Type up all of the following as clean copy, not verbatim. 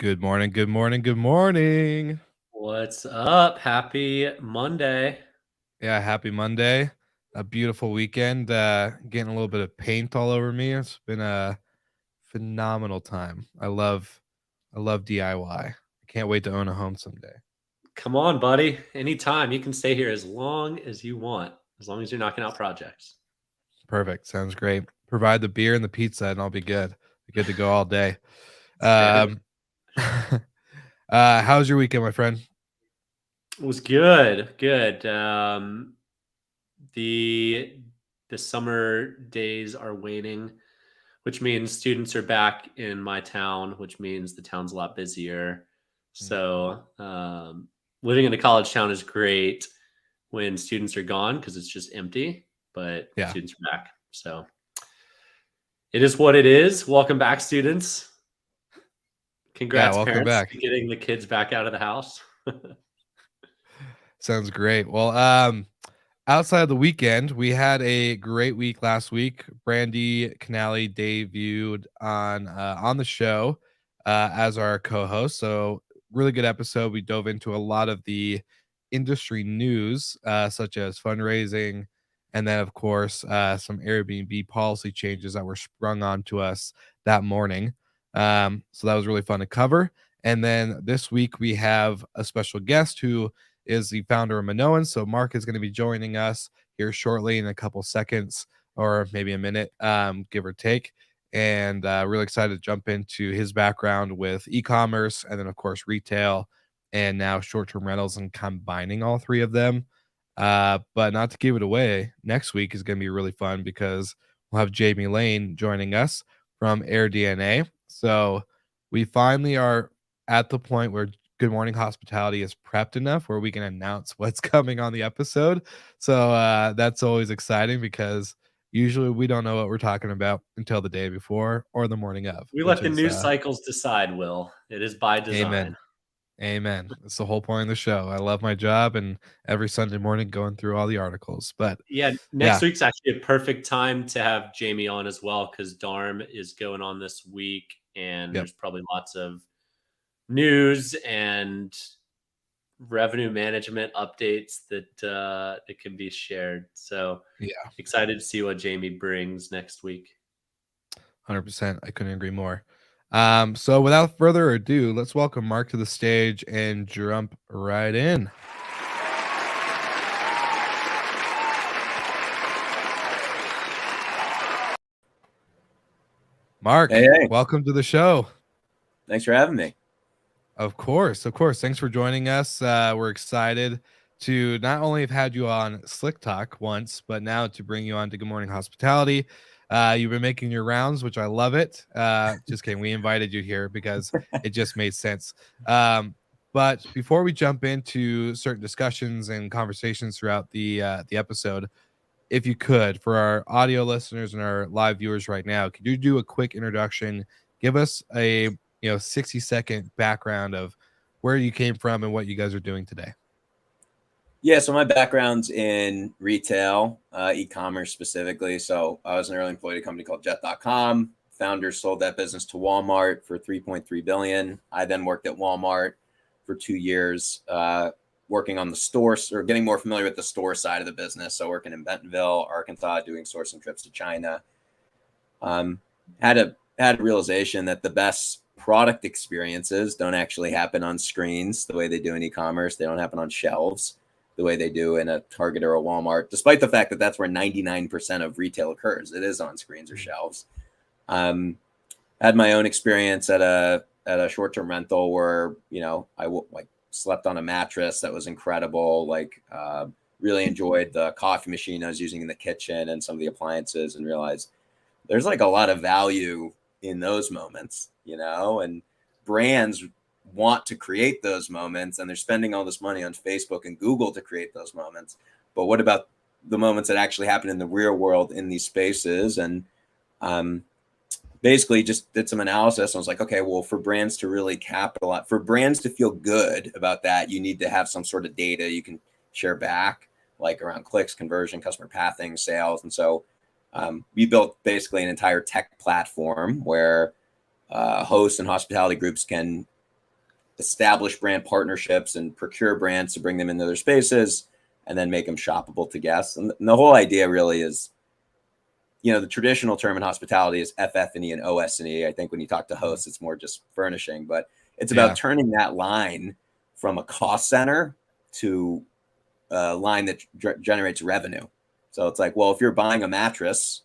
Good morning, good morning, good morning. What's up? Happy Monday. Yeah, happy Monday. A beautiful weekend. Getting a little bit of paint all over me. It's been a phenomenal time. I love DIY. I can't wait to own a home someday. Come on, buddy. Anytime. You can stay here as long as you want, as long as you're knocking out projects. Perfect. Sounds great. Provide the beer and the pizza and I'll be good. Be good to go all day. Standard. Um how's your weekend, my friend? It was good. Good. The the summer days are waning, which means students are back in my town, which means the town's a lot busier. Mm. So living in a college town is great when students are gone because it's just empty, but Yeah. students are back. So it is what it is. Welcome back, students. Yeah, Congrats, welcome parents, back. to getting the kids back out of the house. Sounds great. Well, outside of the weekend, we had a great week last week. Brandy Canali debuted on the show as our co-host. So really good episode. We dove into a lot of the industry news, such as fundraising, and then of course some Airbnb policy changes that were sprung onto us that morning. So that was really fun to cover. And then this week we have a special guest who is the founder of Minoan. So Marc is going to be joining us here shortly in a couple seconds or maybe a minute, give or take. And really excited to jump into his background with e-commerce and then of course retail and now short-term rentals and combining all three of them. But not to give it away, next week is going to be really fun because we'll have Jamie Lane joining us from AirDNA. So we finally are at the point where Good Morning Hospitality is prepped enough where we can announce what's coming on the episode. So that's always exciting because usually we don't know what we're talking about until the day before or the morning of, We which let the is news cycles decide, Will. It is by design. amen. Amen. It's the whole point of the show. I love my job and every Sunday morning going through all the articles. But Yeah, yeah, next week's actually a perfect time to have Jamie on as well because Darm is going on this week, and yep. there's probably lots of news and revenue management updates that can be shared. So Yeah, excited to see what Jamie brings next week. 100%. I couldn't agree more. So without further ado, let's welcome Marc to the stage and jump right in. Marc, Hey. welcome to the show. Thanks for having me. Of course, of course. Thanks for joining us. We're excited to not only have had you on Slick Talk once, but now to bring you on to Good Morning Hospitality. You've been making your rounds, which I love it. Just kidding. We invited you here because it just made sense. But before we jump into certain discussions and conversations throughout the episode, if you could, for our audio listeners and our live viewers right now, could you do a quick introduction? Give us a 60-second background of where you came from and what you guys are doing today. Yeah, so my background's in retail, e-commerce specifically. So I was an early employee at a company called Jet.com. Founders sold that business to Walmart for $3.3 billion. I then worked at Walmart for 2 years, working on the store or getting more familiar with the store side of the business. So working in Bentonville, Arkansas, doing sourcing trips to China. Had a realization that the best product experiences don't actually happen on screens the way they do in e-commerce. They don't happen on shelves the way they do in a Target or a Walmart, despite the fact that that's where 99% of retail occurs. It is on screens or shelves. Had my own experience at a short-term rental where, I slept on a mattress that was incredible. Really enjoyed the coffee machine I was using in the kitchen and some of the appliances, and realized there's a lot of value in those moments, and brands want to create those moments, and they're spending all this money on Facebook and Google to create those moments. But what about the moments that actually happen in the real world in these spaces? And basically just did some analysis. I was like, okay, well, for brands to really capitalize, for brands to feel good about that, you need to have some sort of data you can share back, like around clicks, conversion, customer pathing, sales. And so we built basically an entire tech platform where hosts and hospitality groups can establish brand partnerships and procure brands to bring them into their spaces and then make them shoppable to guests. And the whole idea really is, the traditional term in hospitality is FF&E and OS&E. I think when you talk to hosts, it's more just furnishing, but it's about turning that line from a cost center to a line that generates revenue. So it's like, well, if you're buying a mattress,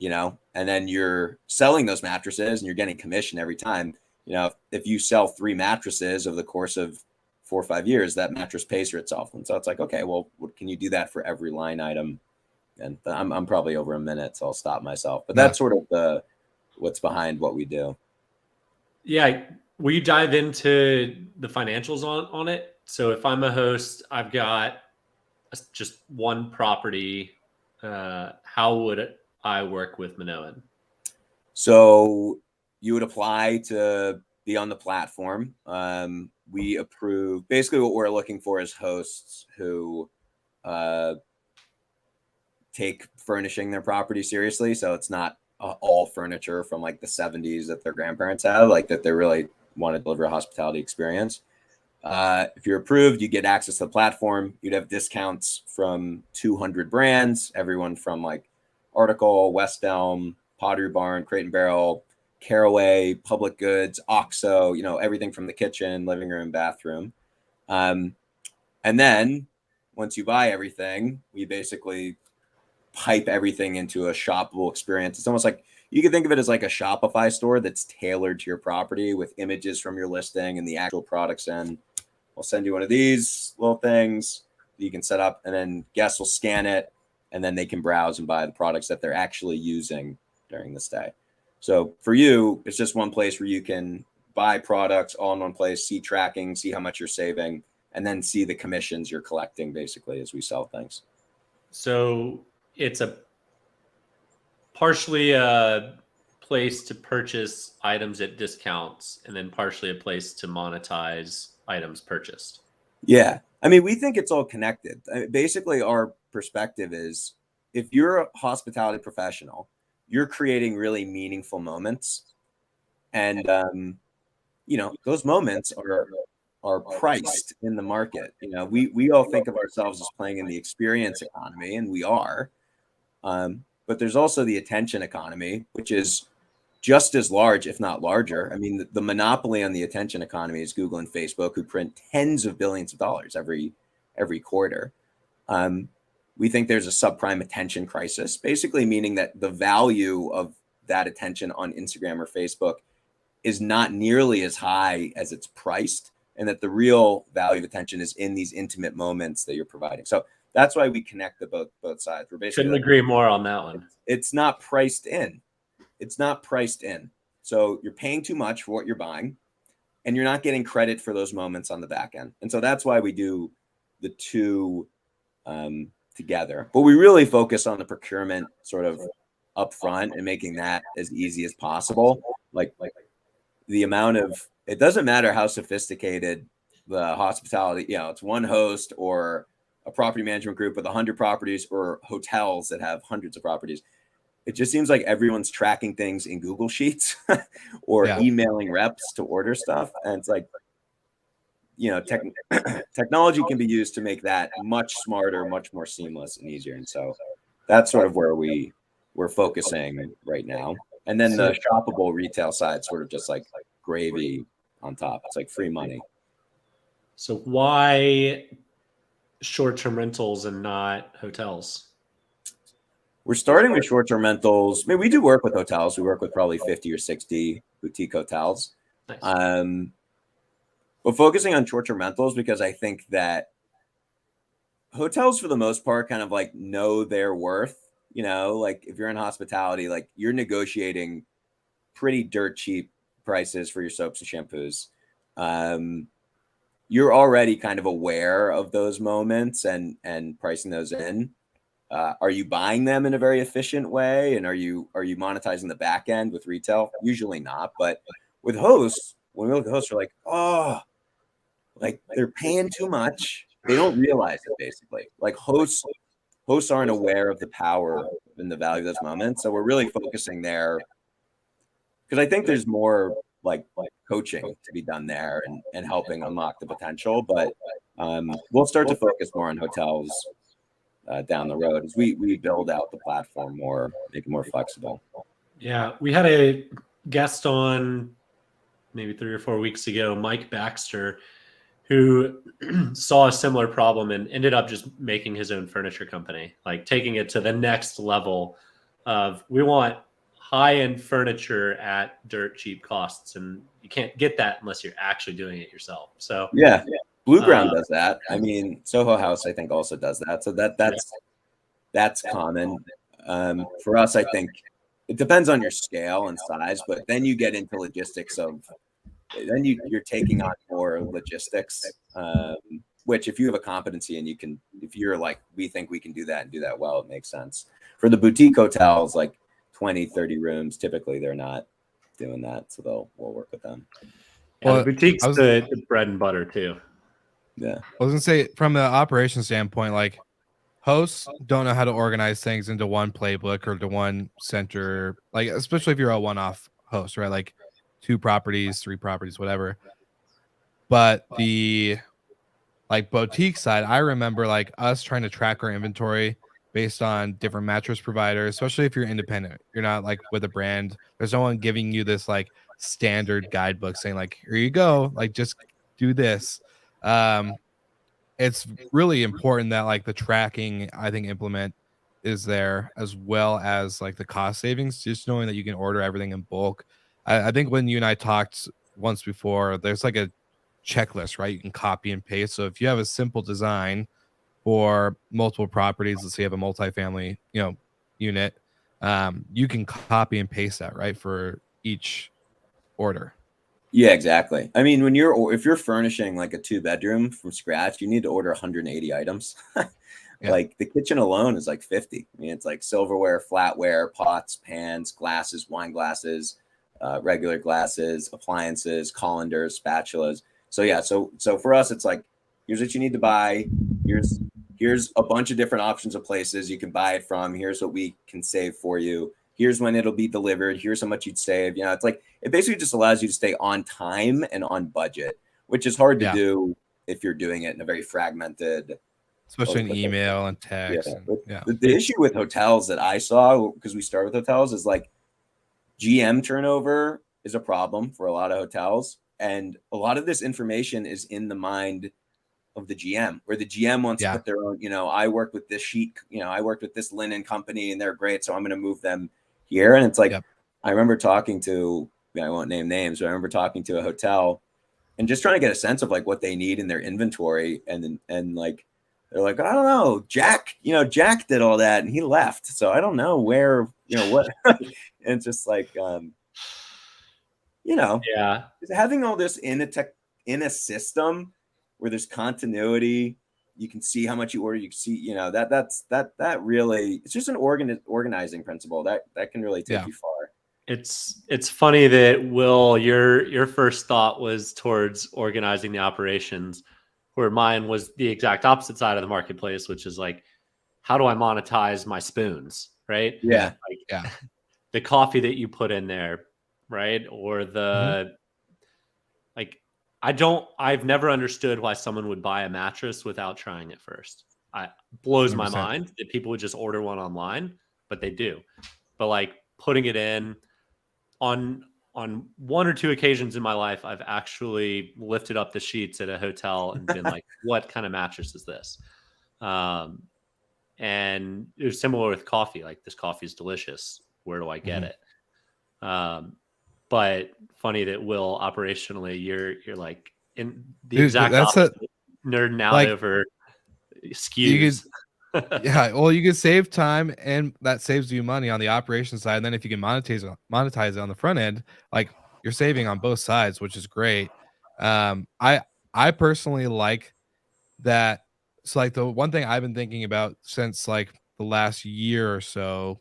and then you're selling those mattresses and you're getting commission every time, if you sell 3 mattresses over the course of 4 or 5 years, that mattress pays for itself. And so it's like, okay, well, can you do that for every line item? And I'm probably over a minute, so I'll stop myself. But that's sort of what's behind what we do. Yeah. Will you dive into the financials on it? So if I'm a host, I've got just one property. How would I work with Minoan? So you would apply to be on the platform. We approve. Basically, what we're looking for is hosts who take furnishing their property seriously. So it's not all furniture from like the 70s that their grandparents have, like that they really want to deliver a hospitality experience. If you're approved, you get access to the platform. You'd have discounts from 200 brands, everyone from like Article, West Elm, Pottery Barn, Crate and Barrel, Caraway, Public Goods, OXO, everything from the kitchen, living room, bathroom. And then once you buy everything, we basically pipe everything into a shoppable experience. It's almost like you can think of it as like a Shopify store that's tailored to your property with images from your listing and the actual products in. We'll send you one of these little things that you can set up, and then guests will scan it, and then they can browse and buy the products that they're actually using during the stay. So for you, it's just one place where you can buy products all in one place, see tracking, see how much you're saving, and then see the commissions you're collecting basically as we sell things. So it's a partially a place to purchase items at discounts and then partially a place to monetize items purchased. Yeah. I mean, we think it's all connected. Basically, our perspective is if you're a hospitality professional, you're creating really meaningful moments. And, those moments are priced in the market. We all think of ourselves as playing in the experience economy, and we are. But there's also the attention economy, which is just as large, if not larger. I mean, the monopoly on the attention economy is Google and Facebook, who print tens of billions of dollars every quarter. We think there's a subprime attention crisis, basically meaning that the value of that attention on Instagram or Facebook is not nearly as high as it's priced, and that the real value of attention is in these intimate moments that you're providing. So that's why we connect both sides. We're basically couldn't agree more on that one. It's not priced in. It's not priced in. So you're paying too much for what you're buying, and you're not getting credit for those moments on the back end. And so that's why we do the two together. But we really focus on the procurement sort of upfront and making that as easy as possible. Like the amount of, it doesn't matter how sophisticated the hospitality, it's one host or a property management group with 100 properties or hotels that have hundreds of properties. It just seems like everyone's tracking things in Google Sheets or emailing reps to order stuff. And it's like, technology can be used to make that much smarter, much more seamless and easier. And so that's sort of where we're focusing right now. And then the shoppable retail side, sort of just like gravy on top. It's like free money. So why short-term rentals and not hotels? We're starting with short-term rentals. I mean, we do work with hotels. We work with probably 50 or 60 boutique hotels. Nice. But focusing on short-term rentals because I think that hotels, for the most part, kind of like know their worth. Like if you're in hospitality, like you're negotiating pretty dirt cheap prices for your soaps and shampoos. You're already kind of aware of those moments and pricing those in. Are you buying them in a very efficient way? And are you monetizing the back end with retail? Usually not. But with hosts, when we look at hosts, we're like, oh, like they're paying too much. They don't realize it basically. Like hosts aren't aware of the power and the value of those moments. So we're really focusing there because I think there's more like coaching to be done there and helping unlock the potential. But we'll start to focus more on hotels down the road as we build out the platform more, make it more flexible. Yeah, we had a guest on maybe 3 or 4 weeks ago, Mike Baxter, who saw a similar problem and ended up just making his own furniture company, like taking it to the next level of we want high-end furniture at dirt cheap costs, and you can't get that unless you're actually doing it yourself. So yeah, Blue Ground does that. I mean, Soho House I think also does that. So that's common. For us, I think it depends on your scale and size, but then you get into logistics of then you're taking on more logistics, which if you have a competency and you can, if you're like, we think we can do that and do that well, it makes sense. For the boutique hotels, like 20, 30 rooms, typically they're not doing that. So we'll work with them. Yeah, well, the boutique's the bread and butter too. Yeah. I was gonna say from the operation standpoint, like hosts don't know how to organize things into one playbook or to one center, like especially if you're a one-off host, right? Like 2 properties, 3 properties, whatever. But the like boutique side, I remember like us trying to track our inventory based on different mattress providers, especially if you're independent. You're not like with a brand. There's no one giving you this like standard guidebook saying like, here you go, like just do this. It's really important that like the tracking, I think, implement is there, as well as like the cost savings, just knowing that you can order everything in bulk. I think when you and I talked once before, there's like a checklist, right? You can copy and paste. So if you have a simple design for multiple properties, let's say you have a multifamily, unit, you can copy and paste that, right, for each order. Yeah, exactly. I mean, if you're furnishing like a 2-bedroom from scratch, you need to order 180 items. Yeah. Like the kitchen alone is like 50. I mean, it's like silverware, flatware, pots, pans, glasses, wine glasses, regular glasses, appliances, colanders, spatulas. So yeah, so for us, it's like, here's what you need to buy. Here's a bunch of different options of places you can buy it from. Here's what we can save for you. Here's when it'll be delivered. Here's how much you'd save. It's like, it basically just allows you to stay on time and on budget, which is hard to do if you're doing it in a very fragmented, especially in email and text. The issue with hotels that I saw, because we start with hotels, is like GM turnover is a problem for a lot of hotels. And a lot of this information is in the mind of the GM, where the GM wants to put their own, I worked with this sheet, I worked with this linen company and they're great, so I'm going to move them here. And it's like, I remember talking to, I won't name names, but I remember talking to a hotel and just trying to get a sense of like what they need in their inventory. And like, they're like, I don't know, Jack did all that and he left. So I don't know where, what, and it's just like, having all this in a system where there's continuity, you can see how much you order, you can see, that really, it's just an organizing principle that can really take you far. It's funny that Will, your first thought was towards organizing the operations, where mine was the exact opposite side of the marketplace, which is like, how do I monetize my spoons, right? Yeah. The coffee that you put in there, right? Or the I've never understood why someone would buy a mattress without trying it first. It blows 100%. My mind that people would just order one online, but they do. But like putting it in on 1 or 2 occasions in my life, I've actually lifted up the sheets at a hotel and been like, what kind of mattress is this? And it was similar with coffee. Like, this coffee is delicious. Where do I get it? But funny that Will, operationally, you're like in the exact opposite, nerding out like, over SKUs. Well, you can save time, and that saves you money on the operation side. And then if you can monetize it on the front end, like you're saving on both sides, which is great. I personally like that. So like the one thing I've been thinking about since like the last year or so,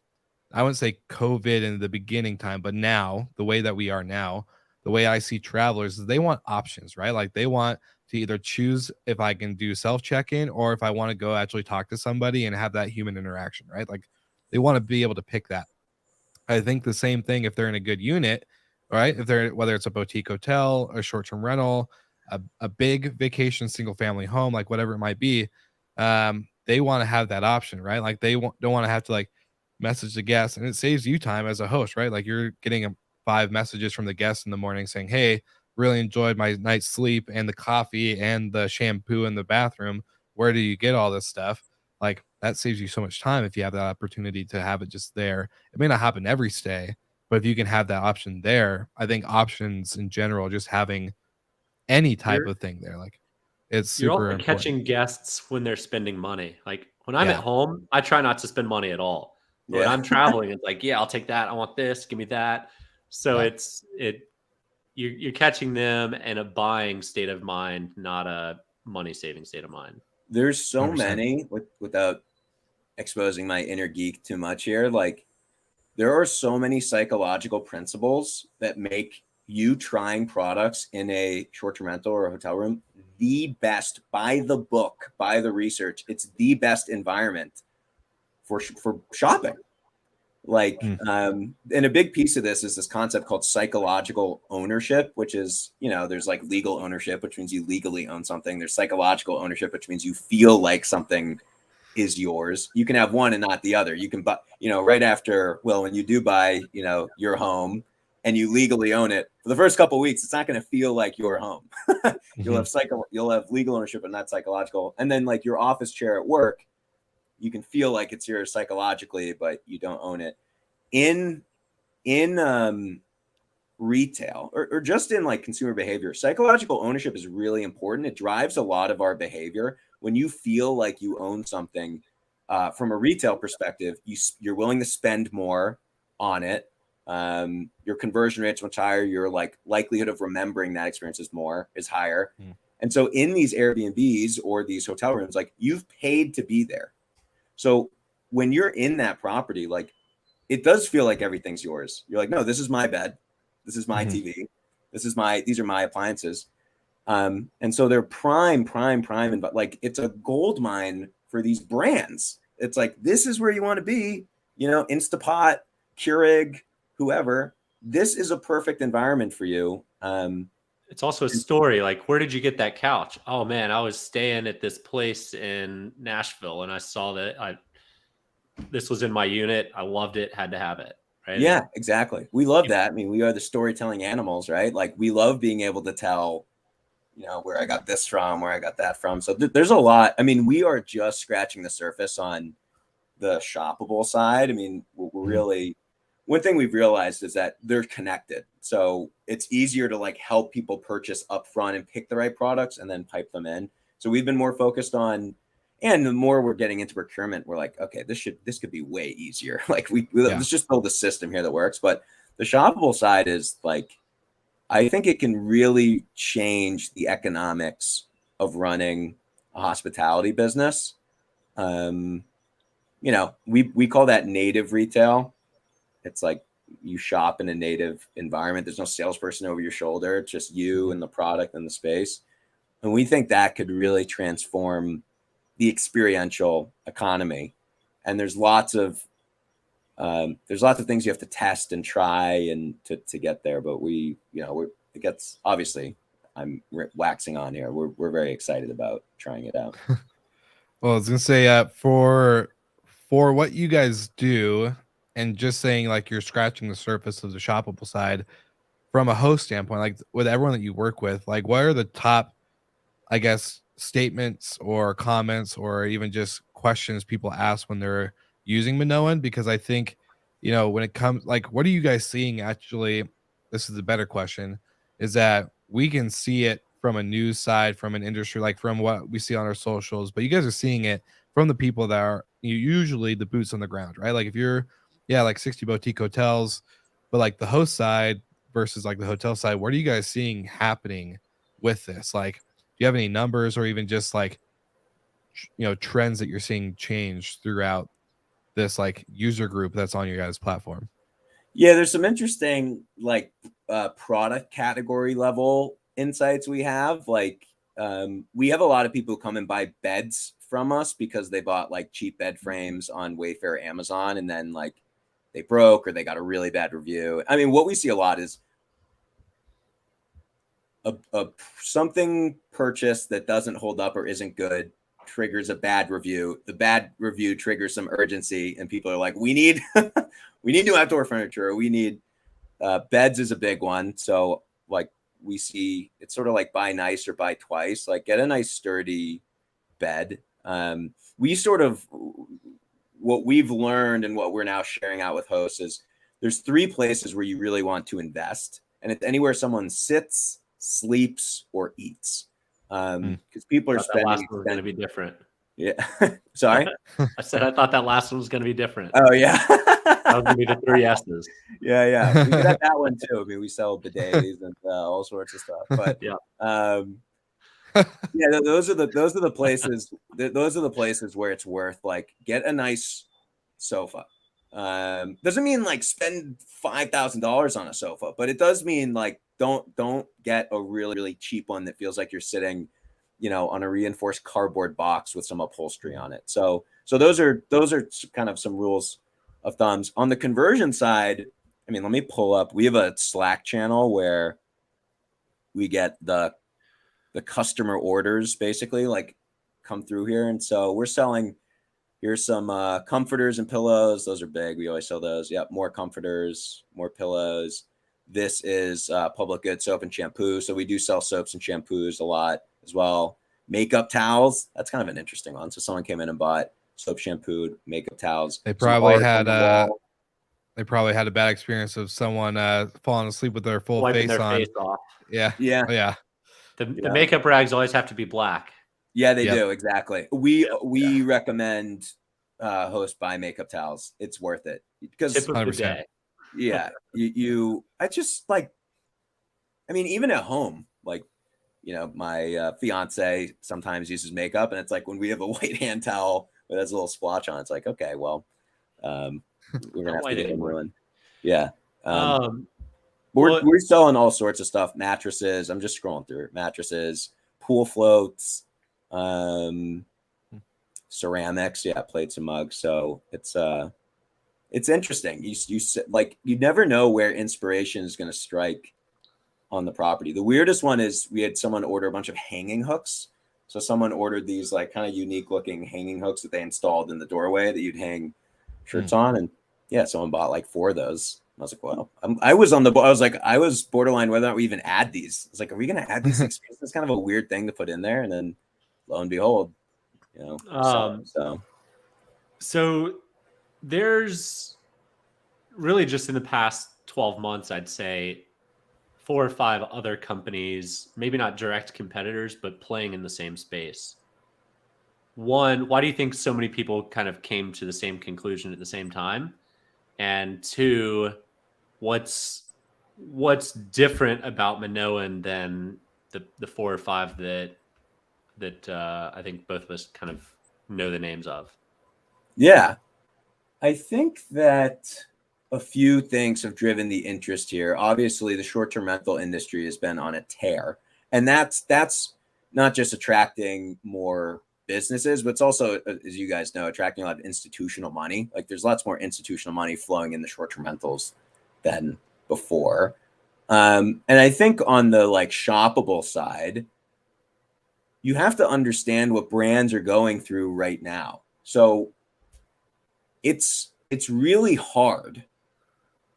I wouldn't say COVID in the beginning time, but now the way that we are now, the way I see travelers is they want options, right? Like they want to either choose if I can do self-check-in or if I want to go actually talk to somebody and have that human interaction, right? Like they want to be able to pick that. I think the same thing if they're in a good unit, right? If they're, whether it's a boutique hotel, a short-term rental, a big vacation single family home, like whatever it might be, they want to have that option, right? Like they don't want to have to like message the guests, and it saves you time as a host, right? Like you're getting 5 messages from the guests in the morning saying, hey, really enjoyed my night's sleep and the coffee and the shampoo in the bathroom. Where do you get all this stuff? Like that saves you so much time if you have that opportunity to have it just there. It may not happen every stay, but if you can have that option there, I think options in general, just having any type You're of thing there, like it's you're super also important. catching guests when they're spending money. Like when I'm at Yeah. home, I try not to spend money at all. But when Yeah. I'm traveling, it's like, yeah, I'll take that. I want this. Give me that. So Yeah. you're catching them in a buying state of mind, not a money saving state of mind. There's so 100%. many, without exposing my inner geek too much here, like there are so many psychological principles that make you trying products in a short-term rental or a hotel room the best, by the book, by the research. It's the best environment for shopping. Like, Mm. and a big piece of this is this concept called psychological ownership, which is, there's like legal ownership, which means you legally own something. There's psychological ownership, which means you feel like something is yours. You can have one and not the other. You can buy, right after, well, when you do buy, your home and you legally own it for the first couple of weeks, it's not going to feel like your home. You'll have legal ownership and not psychological. And then like your office chair at work, you can feel like it's yours psychologically, but you don't own it. In retail or just in like consumer behavior, psychological ownership is really important. It drives a lot of our behavior. When you feel like you own something, from a retail perspective, you're willing to spend more on it. Your conversion rate's much higher. Your like likelihood of remembering that experience is higher. Mm. And so in these Airbnbs or these hotel rooms, like you've paid to be there. So when you're in that property, like it does feel like everything's yours. You're like, no, this is my bed. This is my TV. These are my appliances. And so they're prime, and but like it's a gold mine for these brands. It's like, this is where you want to be, Instapot, Keurig, whoever. This is a perfect environment for you. It's also a story. Like, where did you get that couch? Oh man, I was staying at this place in Nashville and I saw that this was in my unit. I loved it, had to have it. Right. Yeah, exactly. We love that. I mean, we are the storytelling animals, right? Like we love being able to tell, where I got this from, where I got that from. So there's a lot. I mean, we are just scratching the surface on the shoppable side. I mean, we're really, one thing we've realized is that they're connected. So it's easier to like help people purchase upfront and pick the right products and then pipe them in. So we've been more focused on, and the more we're getting into procurement, we're like, okay, this could be way easier. Like let's just build a system here that works. But the shoppable side is like, I think it can really change the economics of running a hospitality business. We call that native retail. It's like you shop in a native environment. There's no salesperson over your shoulder. It's just you and the product and the space. And we think that could really transform the experiential economy. And there's lots of things you have to test and try and to get there. But it gets, obviously I'm waxing on here. We're very excited about trying it out. Well, I was gonna say, for what you guys do, and just saying like you're scratching the surface of the shoppable side from a host standpoint, like with everyone that you work with, like what are the top, I guess, statements or comments or even just questions people ask when they're using Minoan? Because I think, when it comes, like, what are you guys seeing actually? This is a better question, is that we can see it from a news side, from an industry, like from what we see on our socials, but you guys are seeing it from the people that are usually the boots on the ground, right? Like if you're, like 60 boutique hotels, but like the host side versus like the hotel side, what are you guys seeing happening with this? Like, do you have any numbers or even just like, trends that you're seeing change throughout this like user group that's on your guys' platform? Yeah, there's some interesting like product category level insights we have. Like we have a lot of people who come and buy beds from us because they bought like cheap bed frames on Wayfair, Amazon, and then like they broke or they got a really bad review. I mean, what we see a lot is something purchased that doesn't hold up or isn't good triggers a bad review. The bad review triggers some urgency, and people are like, we need we need new outdoor furniture. We need beds is a big one. So like we see it's sort of like buy nice or buy twice. Like get a nice sturdy bed. We sort of what we've learned and what we're now sharing out with hosts is there's 3 places where you really want to invest, and it's anywhere someone sits, sleeps, or eats. Because people are spending. That last one was going to be different. Yeah. Sorry. I said I thought that last one was going to be different. Oh yeah. That was going to be the 3 S's. Yeah. We got that one too. I mean, we sell bidets and all sorts of stuff. But yeah. Yeah, those are the places. Those are the places where it's worth like get a nice sofa. Doesn't mean like spend $5,000 on a sofa, but it does mean like don't get a really cheap one that feels like you're sitting, on a reinforced cardboard box with some upholstery on it. So those are kind of some rules of thumbs. On the conversion side, I mean, let me pull up. We have a Slack channel where we get the customer orders basically like come through here, and so we're selling. Here's some comforters and pillows. Those are big. We always sell those. Yep, more comforters, more pillows. This is public goods, soap and shampoo. So we do sell soaps and shampoos a lot as well. Makeup towels. That's kind of an interesting one. So someone came in and bought soap, shampoo, makeup towels. They probably had a bad experience of someone falling asleep with their full wiping face their on. Face off. Yeah. Yeah. Yeah. The makeup rags always have to be black. Yeah, they do. Exactly. We recommend host buy makeup towels. It's worth it because Tip of the day. Yeah, I just like, I mean, even at home, like, my fiance sometimes uses makeup, and it's like when we have a white hand towel that has a little splotch on, it's like, okay, well, we're gonna have to get a new one. Yeah. We're selling all sorts of stuff. Mattresses. I'm just scrolling through it. Mattresses, pool floats, ceramics. Yeah, plates and mugs. So it's interesting. You never know where inspiration is going to strike on the property. The weirdest one is we had someone order a bunch of hanging hooks. So someone ordered these like kind of unique looking hanging hooks that they installed in the doorway that you'd hang shirts on. And yeah, someone bought like 4 of those. I was like, well, I was borderline whether or not we even add these. I was like, are we going to add these? It's kind of a weird thing to put in there. And then lo and behold, So there's really just in the past 12 months, I'd say 4 or 5 other companies, maybe not direct competitors, but playing in the same space. One, why do you think so many people kind of came to the same conclusion at the same time? And 2, what's different about Minoan than the 4 or 5 that I think both of us kind of know the names of? Yeah, I think that a few things have driven the interest here. Obviously, the short-term rental industry has been on a tear, and that's not just attracting more businesses, but it's also, as you guys know, attracting a lot of institutional money. Like there's lots more institutional money flowing in the short-term rentals than before. And I think on the like shoppable side, you have to understand what brands are going through right now. So it's really hard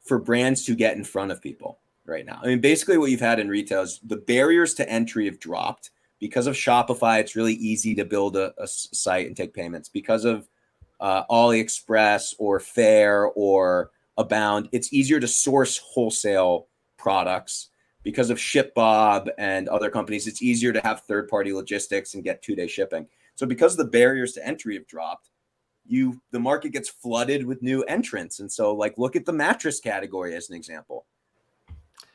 for brands to get in front of people right now. I mean, basically what you've had in retail is the barriers to entry have dropped. Because of Shopify, it's really easy to build a site and take payments. Because of AliExpress or Faire or Abound, it's easier to source wholesale products. Because of ShipBob and other companies, it's easier to have third-party logistics and get 2-day shipping. So because the barriers to entry have dropped, the market gets flooded with new entrants. And so like look at the mattress category as an example.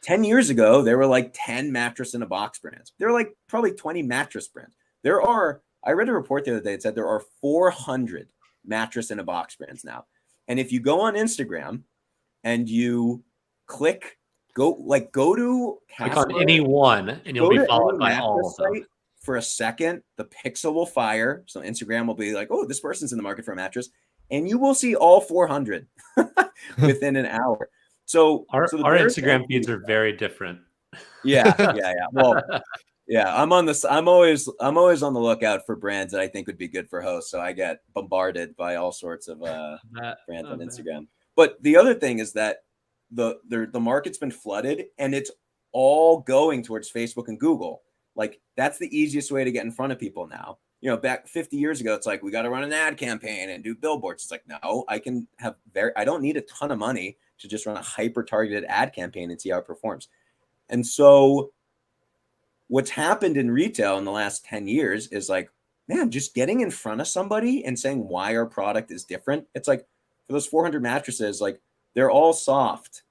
10 years ago, there were like 10 mattress in a box brands. There are like probably 20 mattress brands. I read a report the other day that said there are 400 mattress in a box brands now. And if you go on Instagram and you go to click on any one and you'll be followed by all of them. For a second, the pixel will fire. So Instagram will be like, oh, this person's in the market for a mattress. And you will see all 400 within an hour. So our Instagram feeds are very different. Yeah. Well, yeah, I'm always on the lookout for brands that I think would be good for hosts. So I get bombarded by all sorts of brands on Instagram. But the other thing is that the market's been flooded, and it's all going towards Facebook and Google. Like, that's the easiest way to get in front of people now. You know, back 50 years ago, it's like, we got to run an ad campaign and do billboards. It's like, no, I don't need a ton of money to just run a hyper targeted ad campaign and see how it performs. And so what's happened in retail in the last 10 years is like, man, just getting in front of somebody and saying why our product is different. It's like, for those 400 mattresses, like, they're all soft.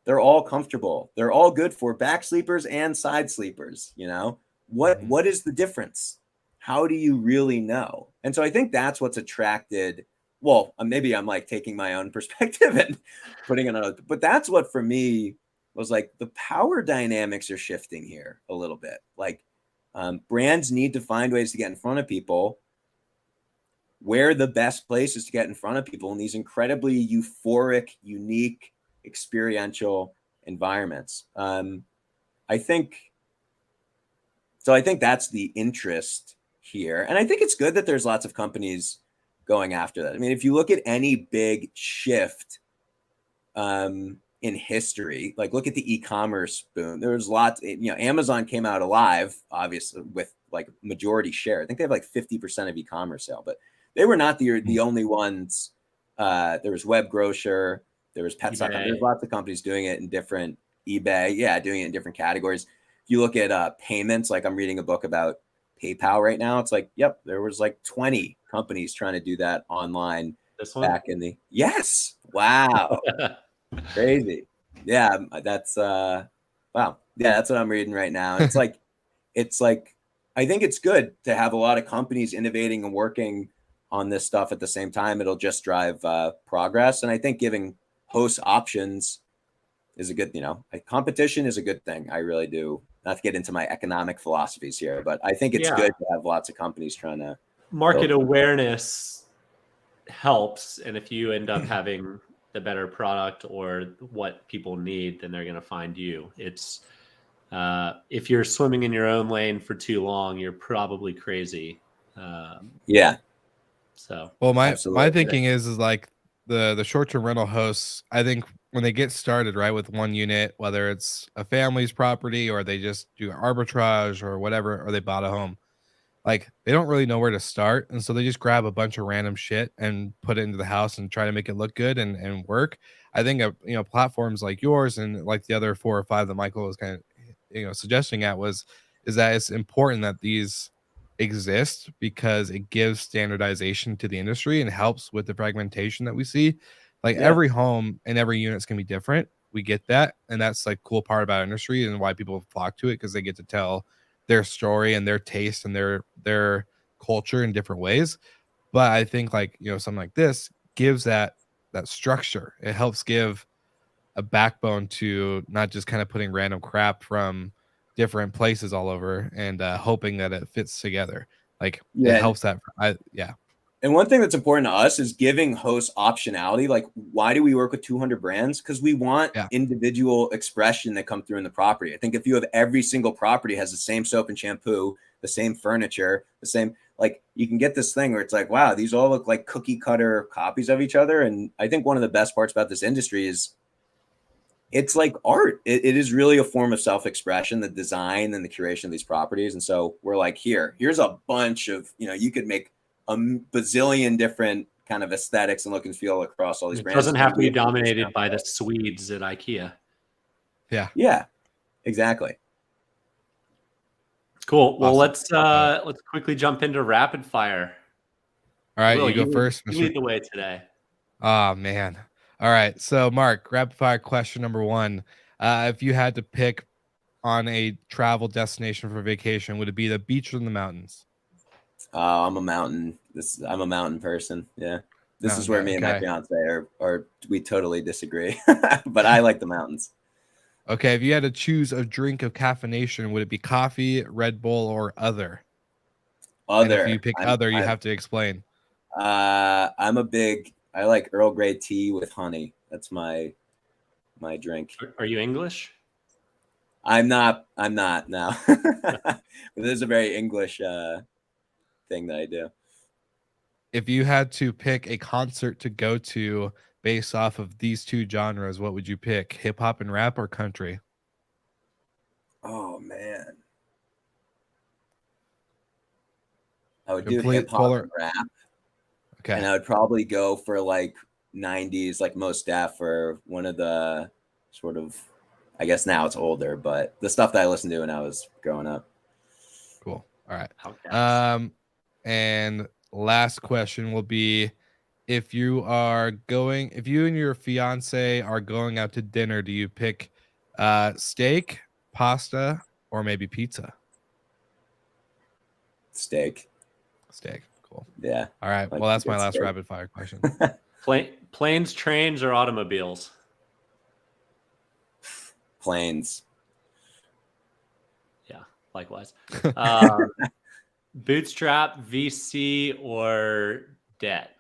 They're all comfortable. They're all good for back sleepers and side sleepers. You know, what is the difference? How do you really know? And so I think that's what's attracted. Well, maybe I'm like taking my own perspective and putting it on, but that's what for me was like, the power dynamics are shifting here a little bit. Like, brands need to find ways to get in front of people. Where the best places to get in front of people in these incredibly euphoric, unique, experiential environments. I think that's the interest here. And I think it's good that there's lots of companies going after that. I mean, if you look at any big shift in history, like look at the e-commerce boom. There was lots, Amazon came out alive, obviously, with like majority share. I think they have like 50% of e-commerce sale, but they were not the only ones. There was Web Grocer, there was Pets.com. There's lots of companies doing it in different eBay, doing it in different categories. If you look at payments, like I'm reading a book about PayPal right now. It's like, yep, there was like 20 companies trying to do that online back in the wow. Crazy. Yeah, that's wow. Yeah, that's what I'm reading right now. It's like I think it's good to have a lot of companies innovating and working on this stuff at the same time. It'll just drive progress. And I think giving hosts options is a good, competition is a good thing. I really do. Not to get into my economic philosophies here, but I think it's good to have lots of companies trying to market awareness helps. And if you end up having the better product or what people need, then they're going to find you. It's if you're swimming in your own lane for too long, you're probably crazy. So, well, my thinking is like the short-term rental hosts, I think when they get started, right, with one unit, whether it's a family's property or they just do arbitrage or whatever, or they bought a home, like they don't really know where to start. And so they just grab a bunch of random shit and put it into the house and try to make it look good and work. I think, platforms like yours and like the other 4 or 5 that Michael was kind of, suggesting is that it's important that these exist because it gives standardization to the industry and helps with the fragmentation that we see. Like every home and every unit's gonna be different. We get that, and that's like cool part about industry and why people flock to it, because they get to tell their story and their taste and their culture in different ways. But I think like something like this gives that structure. It helps give a backbone to not just kind of putting random crap from different places all over and hoping that it fits together. Like it helps that. And one thing that's important to us is giving hosts optionality. Like, why do we work with 200 brands? Because we want individual expression that come through in the property. I think if you have every single property has the same soap and shampoo, the same furniture, the same, like, you can get this thing where it's like, wow, these all look like cookie cutter copies of each other. And I think one of the best parts about this industry is it's like art. It is really a form of self-expression, the design and the curation of these properties. And so we're like, here's a bunch of, you could make a bazillion different kind of aesthetics and look and feel across all these brands. It doesn't have to be dominated by the Swedes at IKEA. Yeah, exactly. Cool. Well, let's quickly jump into rapid fire. All right, Will, you go first. You lead the way today. Oh man. All right. So Marc, rapid fire question number 1. If you had to pick on a travel destination for vacation, would it be the beach or the mountains? I'm a mountain. I'm a mountain person. Yeah. This is where me and my fiance are we totally disagree. But I like the mountains. Okay. If you had to choose a drink of caffeination, would it be coffee, Red Bull, or other? And if you pick other, you have to explain. I like Earl Grey tea with honey. That's my drink. Are you English? I'm not. No. This is a very English thing that I do. If you had to pick a concert to go to based off of these two genres, what would you pick? Hip hop and rap or country? Oh man, I would do Complete hip hop polar. and rap, Okay. and I would probably go for like 90s, like Mos Def, or one of the sort of, I guess now it's older, but the stuff that I listened to when I was growing up. Cool. All right. Outcast. And last question will be, if you and your fiance are going out to dinner, do you pick steak, pasta, or maybe pizza? Steak. Steak. Cool. Yeah. All right. Like Well, that's my good last steak. rapid fire question. Planes, trains, or automobiles? Planes. Yeah, likewise. Bootstrap, VC, or debt?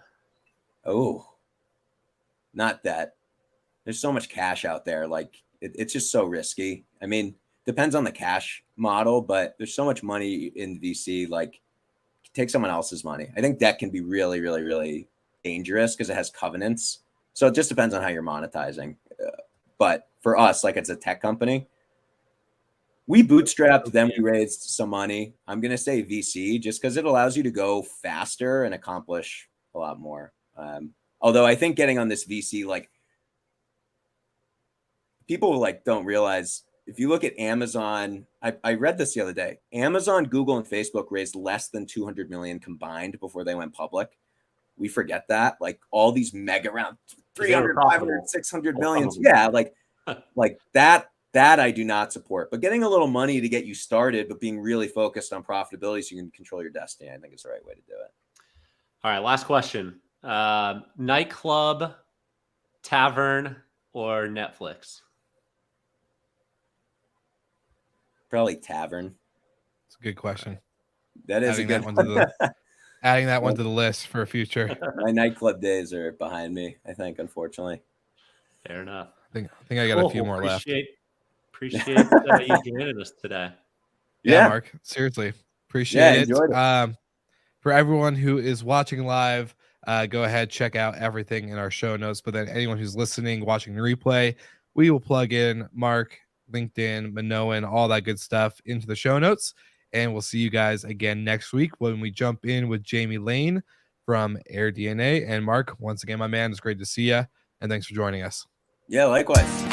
Oh, not that. There's so much cash out there. Like it's just so risky. I mean, depends on the cash model, but there's so much money in VC. Like, take someone else's money. I think debt can be really, really, really dangerous because it has covenants. So it just depends on how you're monetizing. But for us, like, it's a tech company. We bootstrapped, then we raised some money. I'm going to say VC just because it allows you to go faster and accomplish a lot more. Although I think getting on this VC, like, people like don't realize, if you look at Amazon, I read this the other day, Amazon, Google, and Facebook raised less than 200 million combined before they went public. We forget that. Like, all these mega round 300, 500, 600 millions. Yeah, like that I do not support. But getting a little money to get you started, but being really focused on profitability so you can control your destiny, I think is the right way to do it. All right, last question. Nightclub, tavern, or Netflix? Probably tavern. It's a good question. That is adding a good that one. Adding that one to the list for a future. My nightclub days are behind me, I think, unfortunately. Fair enough. I think I got a few more left. Appreciate you joining us today. Yeah, Mark. Seriously, appreciate it. Enjoyed it. For everyone who is watching live, go ahead, check out everything in our show notes. But then anyone who's listening, watching the replay, we will plug in Marc, LinkedIn, Minoan, all that good stuff into the show notes. And we'll see you guys again next week when we jump in with Jamie Lane from AirDNA. And Marc, once again, my man, it's great to see you. And thanks for joining us. Yeah, likewise.